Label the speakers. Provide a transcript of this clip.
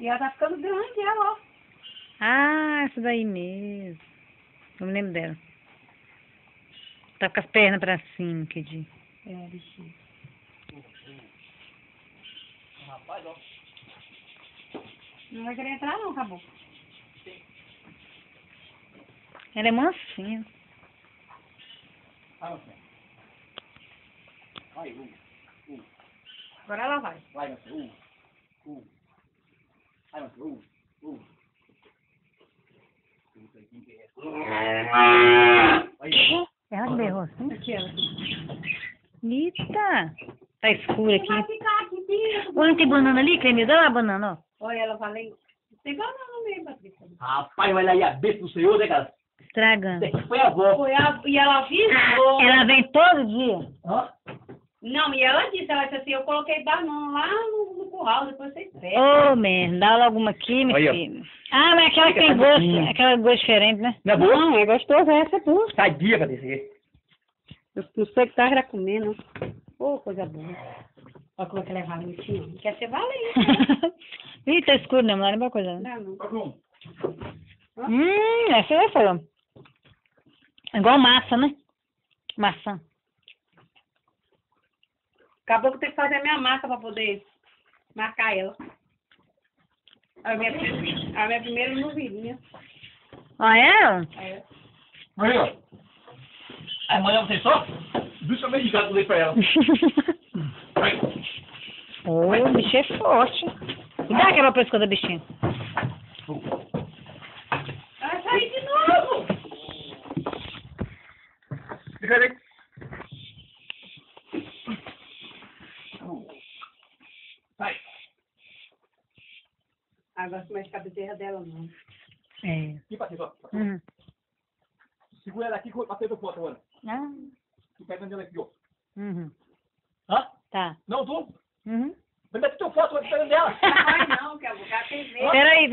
Speaker 1: E ela tá ficando grande, ela, ó.
Speaker 2: Ah, essa daí mesmo. Eu me lembro dela. Tá com as pernas pra cima, que dia.
Speaker 1: É, bichinho.
Speaker 3: Rapaz, ó.
Speaker 1: Não vai querer entrar não, acabou.
Speaker 2: Ela é mansinha.
Speaker 3: Vai, Marcelo. Vai,
Speaker 1: Agora ela vai.
Speaker 3: Vai, Marcelo. Vai, Marcelo.
Speaker 2: Ela que berrou assim?
Speaker 1: Aqui, ela.
Speaker 2: Eita! Tá escuro aqui.
Speaker 1: Vai ficar aqui, filho.
Speaker 2: Olha, não tem banana ali, creme? Dá uma banana, ó.
Speaker 1: Olha, ela falei. Tem banana mesmo, Patrícia.
Speaker 3: Rapaz, olha aí a besta do Senhor, né, cara?
Speaker 2: Estragando.
Speaker 3: Isso aqui foi a avó.
Speaker 1: E ela avisou.
Speaker 2: Ela vem todo dia.
Speaker 3: Hã?
Speaker 1: Não, e ela disse assim, eu coloquei banana lá no curral, depois vocês pegam.
Speaker 2: Ô, merda, dá logo uma aqui, meu
Speaker 3: Olha.
Speaker 2: filho. Ah, mas aquela que tem gosto, aquela gosto diferente, né?
Speaker 3: Não é boa?
Speaker 1: Não, é gostoso, essa é boa.
Speaker 3: Sadia, Patrícia.
Speaker 1: Eu não sei que tava comendo. Ô, coisa boa. Olha como é que ela é valente. Não quer ser valente.
Speaker 2: Ih, tá escuro, né? Não é uma coisa, né?
Speaker 1: Não.
Speaker 2: Essa é essa. Igual massa, né? Maçã.
Speaker 1: Acabou que eu tenho que fazer a minha massa pra poder marcar ela. A minha primeira novilhinha.
Speaker 2: Ah, é?
Speaker 1: É.
Speaker 3: Aí, ó. Amanhã você só? Bicho meio de gato, dei pra ela.
Speaker 2: Ô, o bicho é forte. Dá aquela pescoça da bichinha.
Speaker 1: Vai sair de novo!
Speaker 3: Fica aí. Vai.
Speaker 1: Agora não mexe com a bezerra dela, não.
Speaker 2: É.
Speaker 3: Aqui, Patrícia, ó.
Speaker 2: Uhum.
Speaker 3: Segura ela aqui que eu passei do foto agora.
Speaker 2: Ah.
Speaker 3: Tu pega ela aqui, ó.
Speaker 2: Uhum.
Speaker 3: Hã?
Speaker 2: Tá.
Speaker 3: Não, tu?
Speaker 2: Uhum.
Speaker 3: Vem daqui teu foto, eu tô esperando dela.
Speaker 1: Não vai não, que a boca tem medo.
Speaker 2: Peraí.